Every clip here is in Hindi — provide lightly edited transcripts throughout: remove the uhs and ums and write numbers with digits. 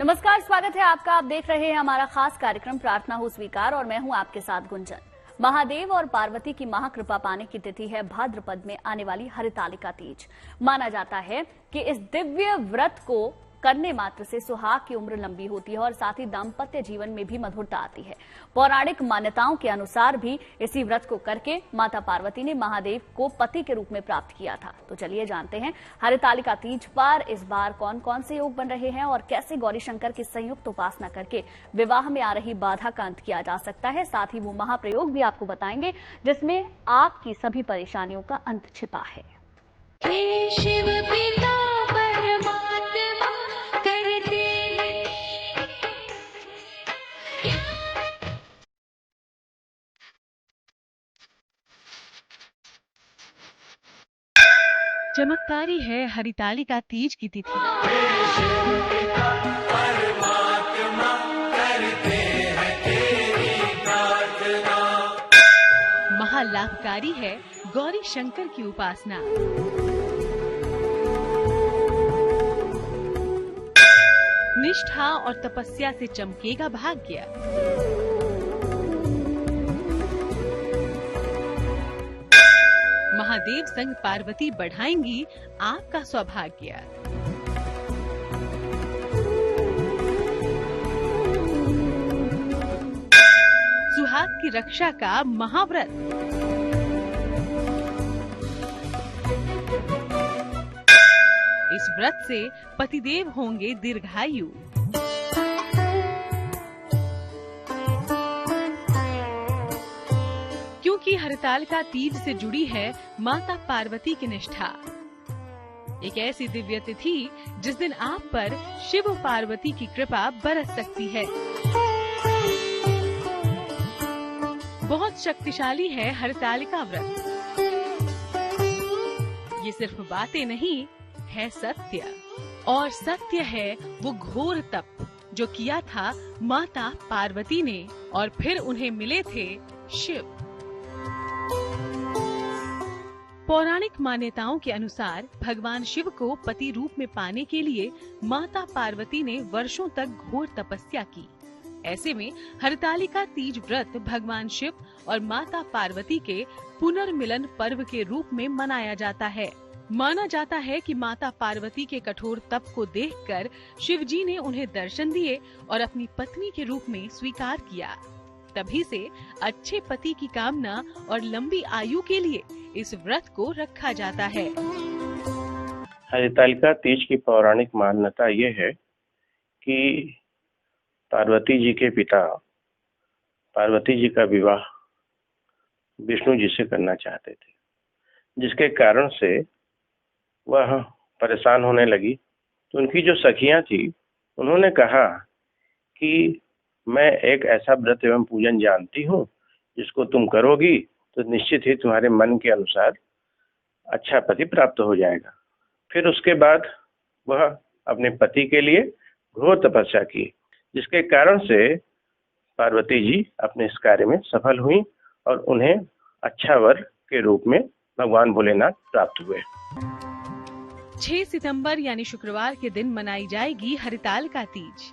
नमस्कार, स्वागत है आपका। आप देख रहे हैं हमारा खास कार्यक्रम प्रार्थना हो स्वीकार और मैं हूं आपके साथ गुंजन। महादेव और पार्वती की महाकृपा पाने की तिथि है भाद्रपद में आने वाली हरितालिका तीज। माना जाता है कि इस दिव्य व्रत को करने मात्र से सुहाग की उम्र लंबी होती है और साथ ही दाम्पत्य जीवन में भी मधुरता आती है। पौराणिक मान्यताओं के अनुसार भी इसी व्रत को करके माता पार्वती ने महादेव को पति के रूप में प्राप्त किया था। तो चलिए जानते हैं हरितालिका तीज पर इस बार कौन कौन से योग बन रहे हैं और कैसे गौरी शंकर की संयुक्त उपासना करके विवाह में आ रही बाधा का अंत किया जा सकता है। साथ ही वो महाप्रयोग भी आपको बताएंगे जिसमें आपकी सभी परेशानियों का अंत छिपा है। हे शिव पिता परमात्मा करते चमत्कारी है हरितालिका तीज की तिथि। महालाभकारी है गौरी शंकर की उपासना। निष्ठा और तपस्या से चमकेगा भाग्य। महादेव संग पार्वती बढ़ाएंगी आपका सौभाग्य। सुहाग की रक्षा का महाव्रत। इस व्रत से पतिदेव होंगे दीर्घायु। क्योंकि हरितालिका तीज से जुड़ी है माता पार्वती की निष्ठा। एक ऐसी दिव्य तिथि जिस दिन आप पर शिव पार्वती की कृपा बरस सकती है। बहुत शक्तिशाली है हरितालिका व्रत। ये सिर्फ बातें नहीं है सत्य, और सत्य है वो घोर तप जो किया था माता पार्वती ने और फिर उन्हें मिले थे शिव। पौराणिक मान्यताओं के अनुसार भगवान शिव को पति रूप में पाने के लिए माता पार्वती ने वर्षों तक घोर तपस्या की। ऐसे में हरितालिका तीज व्रत भगवान शिव और माता पार्वती के पुनर्मिलन पर्व के रूप में मनाया जाता है। माना जाता है कि माता पार्वती के कठोर तप को देखकर शिव जी ने उन्हें दर्शन दिए और अपनी पत्नी के रूप में स्वीकार किया। तभी से अच्छे पति की कामना और लंबी आयु के लिए इस व्रत को रखा जाता है। हरितालिका तीज की पौराणिक मान्यता ये है कि पार्वती जी के पिता पार्वती जी का विवाह विष्णु जी से करना चाहते थे, जिसके कारण से वह परेशान होने लगी। तो उनकी जो सखियां थी उन्होंने कहा कि मैं एक ऐसा व्रत एवं पूजन जानती हूँ जिसको तुम करोगी तो निश्चित ही तुम्हारे मन के अनुसार अच्छा पति प्राप्त हो जाएगा। फिर उसके बाद वह अपने पति के लिए घोर तपस्या की, जिसके कारण से पार्वती जी अपने इस कार्य में सफल हुई और उन्हें अच्छा वर के रूप में भगवान भोलेनाथ प्राप्त हुए। 6 सितंबर यानी शुक्रवार के दिन मनाई जाएगी हरितालिका तीज।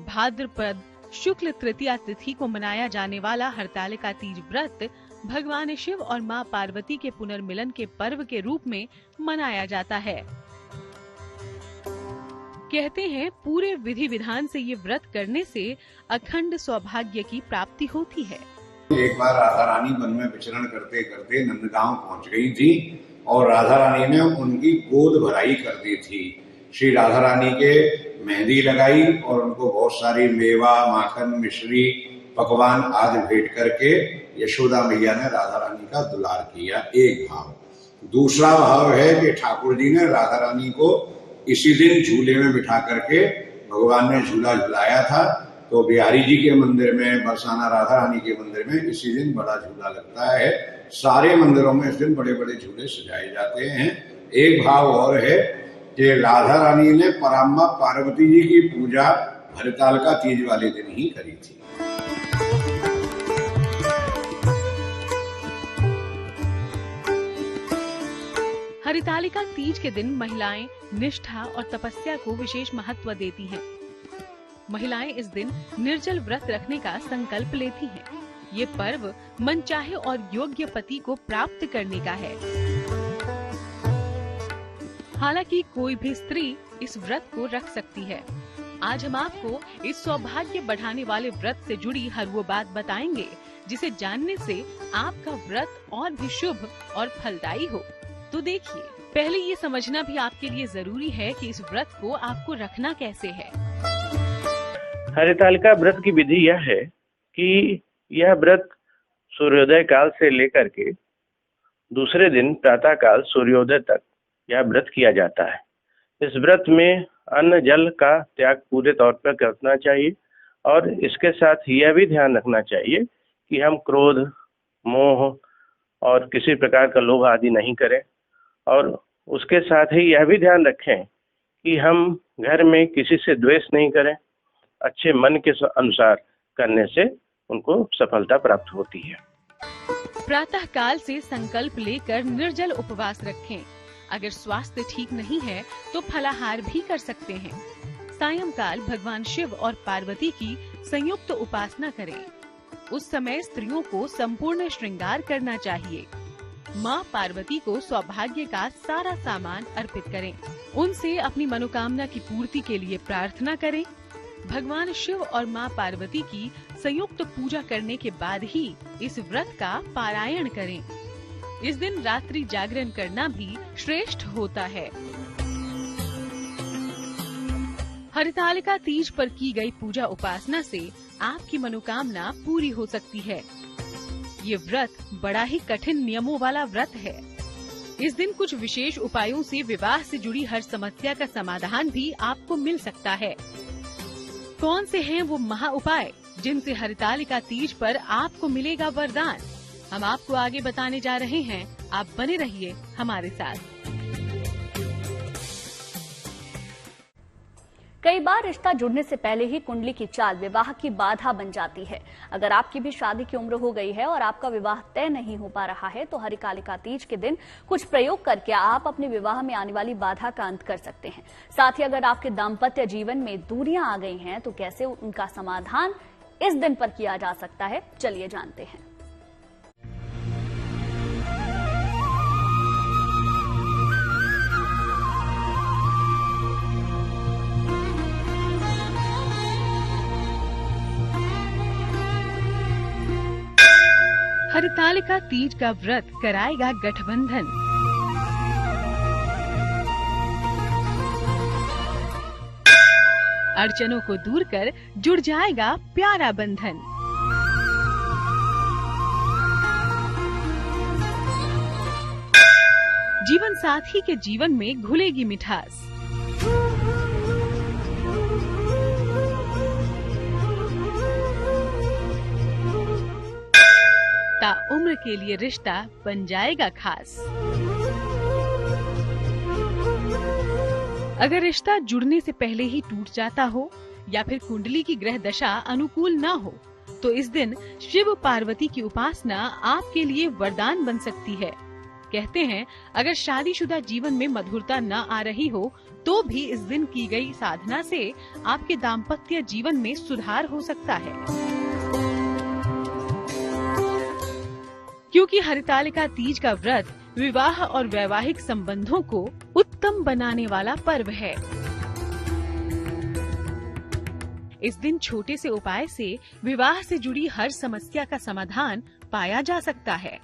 भाद्रपद शुक्ल तृतीया तिथि को मनाया जाने वाला हरितालिका तीज व्रत भगवान शिव और मां पार्वती के पुनर्मिलन के पर्व के रूप में मनाया जाता है। कहते हैं पूरे विधि विधान से ये व्रत करने से अखंड सौभाग्य की प्राप्ति होती है। एक बार राधा रानी वन में विचरण करते करते नंदगांव पहुंच गई थी और राधा रानी ने उनकी गोद भराई कर दी थी। श्री राधा रानी के मेहंदी लगाई और उनको बहुत सारी मेवा, माखन, मिश्री, पकवान आदि भेंट करके यशोदा मैया ने राधा रानी का दुलार किया। एक भाव। दूसरा भाव है कि ठाकुर जी ने राधा रानी को इसी दिन झूले में बिठा करके भगवान ने झूला झुलाया था। तो बिहारी जी के मंदिर में, बरसाना राधा रानी के मंदिर में इसी दिन बड़ा झूला लगता है। सारे मंदिरों में इस दिन बड़े बड़े झूले सजाए जाते हैं। एक भाव और है कि राधा रानी ने पराम्बा पार्वती जी की पूजा हरितालिका तीज वाले दिन ही करी थी। हरितालिका तीज के दिन महिलाएं निष्ठा और तपस्या को विशेष महत्व देती हैं। महिलाएं इस दिन निर्जल व्रत रखने का संकल्प लेती हैं। ये पर्व मनचाहे और योग्य पति को प्राप्त करने का है। हालांकि कोई भी स्त्री इस व्रत को रख सकती है। आज हम आपको इस सौभाग्य बढ़ाने वाले व्रत से जुड़ी हर वो बात बताएंगे जिसे जानने से आपका व्रत और भी शुभ और फलदायी हो। तो देखिए, पहले ये समझना भी आपके लिए जरूरी है कि इस व्रत को आपको रखना कैसे है। हरितालिका व्रत की विधि यह है कि यह व्रत सूर्योदय काल से लेकर के दूसरे दिन प्रातः काल सूर्योदय तक यह व्रत किया जाता है। इस व्रत में अन्न जल का त्याग पूरे तौर पर करना चाहिए और इसके साथ यह भी ध्यान रखना चाहिए कि हम क्रोध, मोह और किसी प्रकार का लोभ आदि नहीं करें और उसके साथ ही यह भी ध्यान रखें कि हम घर में किसी से द्वेष नहीं करें। अच्छे मन के अनुसार करने से उनको सफलता प्राप्त होती है। प्रातः काल से संकल्प लेकर निर्जल उपवास रखें। अगर स्वास्थ्य ठीक नहीं है तो फलाहार भी कर सकते हैं। सायंकाल भगवान शिव और पार्वती की संयुक्त उपासना करें। उस समय स्त्रियों को संपूर्ण श्रृंगार करना चाहिए। माँ पार्वती को सौभाग्य का सारा सामान अर्पित करें। उनसे अपनी मनोकामना की पूर्ति के लिए प्रार्थना करें। भगवान शिव और माँ पार्वती की संयुक्त पूजा करने के बाद ही इस व्रत का पारायण करें। इस दिन रात्रि जागरण करना भी श्रेष्ठ होता है। हरितालिका तीज पर की गई पूजा उपासना से आपकी मनोकामना पूरी हो सकती है। ये व्रत बड़ा ही कठिन नियमों वाला व्रत है। इस दिन कुछ विशेष उपायों से विवाह से जुड़ी हर समस्या का समाधान भी आपको मिल सकता है। कौन से हैं वो महा उपाय जिनसे हरितालिका तीज पर आपको मिलेगा वरदान, हम आपको आगे बताने जा रहे हैं। आप बने रहिए हमारे साथ। कई बार रिश्ता जुड़ने से पहले ही कुंडली की चाल विवाह की बाधा बन जाती है। अगर आपकी भी शादी की उम्र हो गई है और आपका विवाह तय नहीं हो पा रहा है तो हरितालिका तीज के दिन कुछ प्रयोग करके आप अपने विवाह में आने वाली बाधा का अंत कर सकते हैं। साथ ही अगर आपके दाम्पत्य जीवन में दूरियां आ गई हैं तो कैसे उनका समाधान इस दिन पर किया जा सकता है, चलिए जानते हैं। हरितालिका तीज का व्रत कराएगा गठबंधन। अड़चनों को दूर कर जुड़ जाएगा प्यारा बंधन। जीवन साथी के जीवन में घुलेगी मिठास। उम्र के लिए रिश्ता बन जाएगा खास। अगर रिश्ता जुड़ने से पहले ही टूट जाता हो या फिर कुंडली की ग्रह दशा अनुकूल ना हो तो इस दिन शिव पार्वती की उपासना आपके लिए वरदान बन सकती है। कहते हैं अगर शादीशुदा जीवन में मधुरता न आ रही हो तो भी इस दिन की गई साधना से आपके दाम्पत्य जीवन में सुधार हो सकता है। क्योंकि हरितालिका तीज का व्रत विवाह और वैवाहिक संबंधों को उत्तम बनाने वाला पर्व है। इस दिन छोटे से उपाय से विवाह से जुड़ी हर समस्या का समाधान पाया जा सकता है।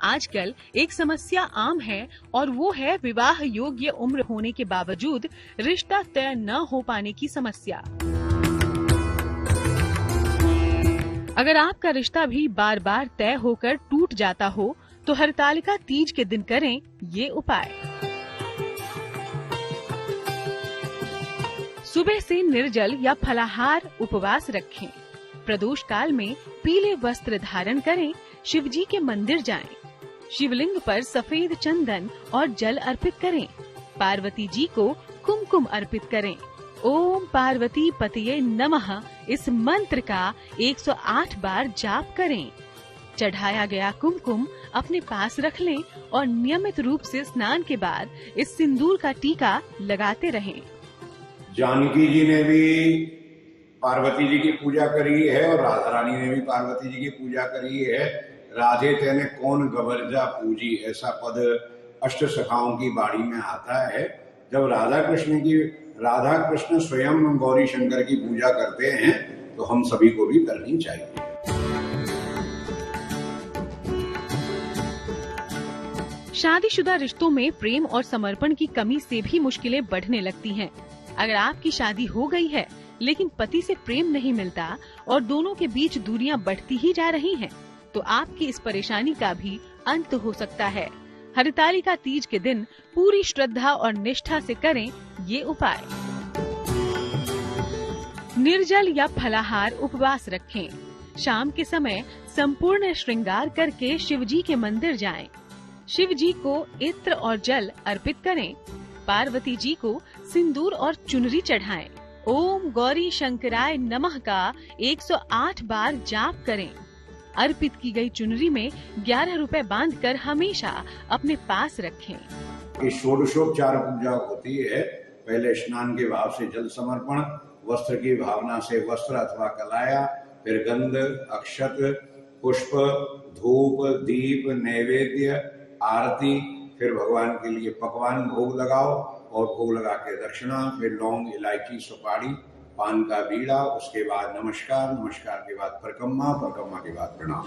आजकल एक समस्या आम है और वो है विवाह योग्य उम्र होने के बावजूद रिश्ता तय न हो पाने की समस्या। अगर आपका रिश्ता भी बार बार तय होकर टूट जाता हो तो हरितालिका तीज के दिन करें ये उपाय। सुबह से निर्जल या फलाहार उपवास रखें। प्रदोष काल में पीले वस्त्र धारण करें। शिवजी के मंदिर जाएं। शिवलिंग पर सफेद चंदन और जल अर्पित करें। पार्वती जी को कुमकुम अर्पित करें। ओम पार्वती पतये नमः इस मंत्र का 108 बार जाप करें। चढ़ाया गया कुमकुम अपने पास रख लें और नियमित रूप से स्नान के बाद इस सिंदूर का टीका लगाते रहें। जानकी जी ने भी पार्वती जी की पूजा करी है और राधा रानी ने भी पार्वती जी की पूजा करी है। राधे तेने कौन गवर्जा पूजी, ऐसा पद अष्ट सखाओं की बाड़ी में आता है। जब राधा कृष्ण स्वयं गौरी शंकर की पूजा करते हैं तो हम सभी को भी करनी चाहिए। शादीशुदा रिश्तों में प्रेम और समर्पण की कमी से भी मुश्किलें बढ़ने लगती हैं। अगर आपकी शादी हो गई है लेकिन पति से प्रेम नहीं मिलता और दोनों के बीच दूरियां बढ़ती ही जा रही हैं, तो आपकी इस परेशानी का भी अंत हो सकता है। हरितालिका तीज के दिन पूरी श्रद्धा और निष्ठा से करें ये उपाय। निर्जल या फलाहार उपवास रखें। शाम के समय संपूर्ण श्रृंगार करके शिवजी के मंदिर जाएं। शिव जी को इत्र और जल अर्पित करें। पार्वती जी को सिंदूर और चुनरी चढ़ाएं। ओम गौरी शंकराय नमः का 108 बार जाप करें। अर्पित की गई चुनरी में 11 रुपए बांधकर हमेशा अपने पास रखें। षोडशोपचार पूजा होती है। पहले स्नान के भाव से जल समर्पण, वस्त्र की भावना से वस्त्र अथवा कलाया, फिर गंध, अक्षत, पुष्प, धूप, दीप, नैवेद्य, आरती, फिर भगवान के लिए पकवान भोग लगाओ और भोग लगा के दक्षिणा, फिर लौंग, इलायची, सुपारी, पान का बीड़ा, उसके बाद नमस्कार, नमस्कार के बाद परिक्रमा, परिक्रमा के बाद प्रणाम।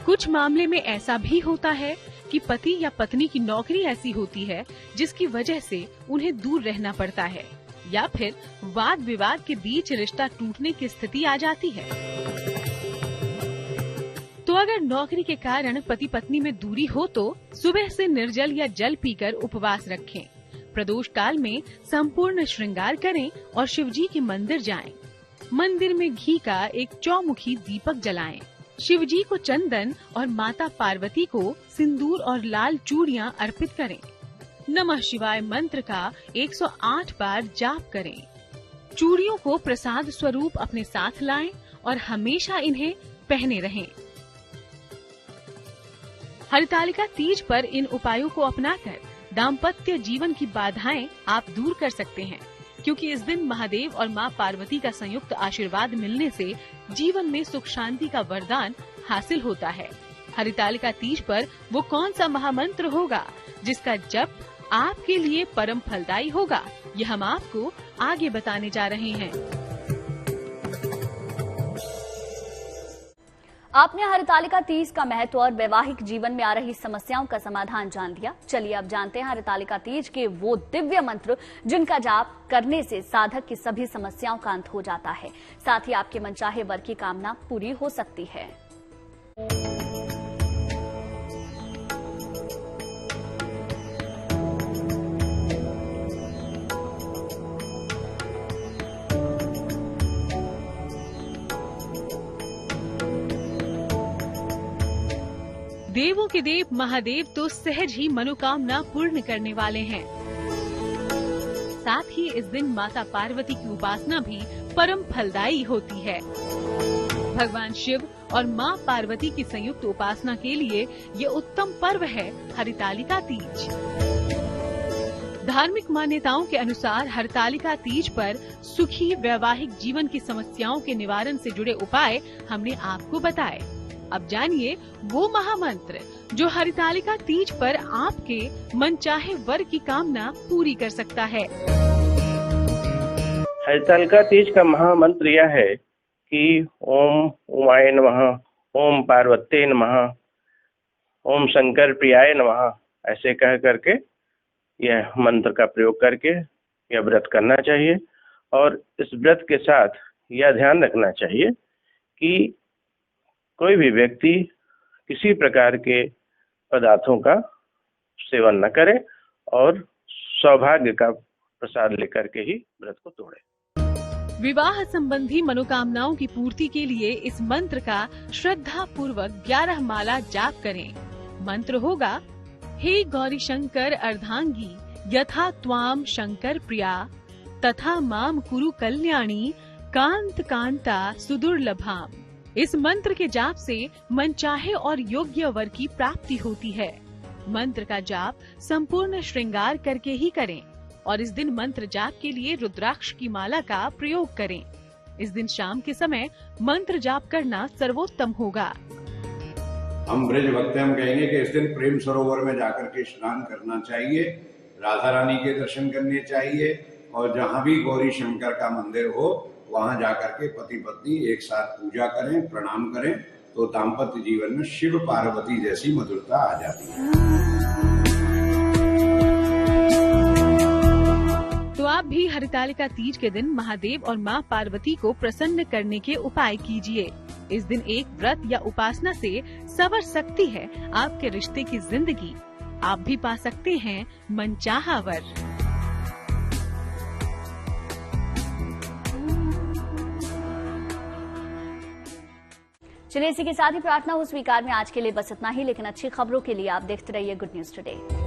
कुछ मामले में ऐसा भी होता है कि पति या पत्नी की नौकरी ऐसी होती है जिसकी वजह से उन्हें दूर रहना पड़ता है, या फिर वाद विवाद के बीच रिश्ता टूटने की स्थिति आ जाती है। तो अगर नौकरी के कारण पति पत्नी में दूरी हो तो सुबह से निर्जल या जल पीकर उपवास रखें। प्रदोष काल में संपूर्ण श्रृंगार करें और शिवजी के मंदिर जाएं। मंदिर में घी का एक चौमुखी दीपक जलाएं। शिवजी को चंदन और माता पार्वती को सिंदूर और लाल चूड़ियां अर्पित करें। नमः शिवाय मंत्र का 108 बार जाप करें। चूड़ियों को प्रसाद स्वरूप अपने साथ लाएं और हमेशा इन्हें पहने रहें। हरितालिका तीज पर इन उपायों को अपनाकर दाम्पत्य जीवन की बाधाएं आप दूर कर सकते हैं, क्योंकि इस दिन महादेव और मां पार्वती का संयुक्त आशीर्वाद मिलने से जीवन में सुख शांति का वरदान हासिल होता है। हरितालिका तीज पर वो कौन सा महामंत्र होगा जिसका जप आपके लिए परम फलदायी होगा, ये हम आपको आगे बताने जा रहे हैं। आपने हरितालिका तीज का महत्व और वैवाहिक जीवन में आ रही समस्याओं का समाधान जान लिया। चलिए अब जानते हैं हरितालिका तीज के वो दिव्य मंत्र जिनका जाप करने से साधक की सभी समस्याओं का अंत हो जाता है, साथ ही आपके मनचाहे वर की कामना पूरी हो सकती है। देवों के देव महादेव तो सहज ही मनोकामना पूर्ण करने वाले हैं। साथ ही इस दिन माता पार्वती की उपासना भी परम फलदायी होती है। भगवान शिव और मां पार्वती की संयुक्त उपासना के लिए ये उत्तम पर्व है हरितालिका तीज। धार्मिक मान्यताओं के अनुसार हरितालिका तीज पर सुखी वैवाहिक जीवन की समस्याओं के निवारण से जुड़े उपाय हमने आपको बताए। अब जानिए वो महामंत्र जो हरितालिका तीज पर आपके मनचाहे वर की कामना पूरी कर सकता है। हरितालिका तीज का महामंत्र यह है कि ओम उमाय नमः, ओम पार्वती नमः, ओम शंकर प्रियाय नमः, ऐसे कह करके यह मंत्र का प्रयोग करके यह व्रत करना चाहिए। और इस व्रत के साथ यह ध्यान रखना चाहिए कि कोई भी व्यक्ति किसी प्रकार के पदार्थों का सेवन न करे और सौभाग्य का प्रसाद लेकर के ही व्रत को तोड़े। विवाह संबंधी मनोकामनाओं की पूर्ति के लिए इस मंत्र का श्रद्धा पूर्वक 11 माला जाप करें। मंत्र होगा, हे गौरी शंकर अर्धांगी यथा त्वाम शंकर प्रिया तथा माम कुरु कल्याणी कांत कांता सुदुर्लभाम। इस मंत्र के जाप से मनचाहे और योग्य वर की प्राप्ति होती है। मंत्र का जाप संपूर्ण श्रृंगार करके ही करें। और इस दिन मंत्र जाप के लिए रुद्राक्ष की माला का प्रयोग करें। इस दिन शाम के समय मंत्र जाप करना सर्वोत्तम होगा। हम ब्रज भक्त हम कहेंगे कि इस दिन प्रेम सरोवर में जाकर के स्नान करना चाहिए, राधा रानी के दर्शन करने चाहिए और जहाँ भी गौरी शंकर का मंदिर हो वहां जाकर के पति पत्नी एक साथ पूजा करें, प्रणाम करें तो दाम्पत्य जीवन में शिव पार्वती जैसी मधुरता आ जाती है। तो आप भी हरितालिका तीज के दिन महादेव और मां पार्वती को प्रसन्न करने के उपाय कीजिए। इस दिन एक व्रत या उपासना से संवर सकती है आपके रिश्ते की जिंदगी। आप भी पा सकते हैं मनचाहा वर। चलिए इसी के साथ ही प्रार्थना हो स्वीकार में आज के लिए बस इतना ही, लेकिन अच्छी खबरों के लिए आप देखते रहिए गुड न्यूज टुडे।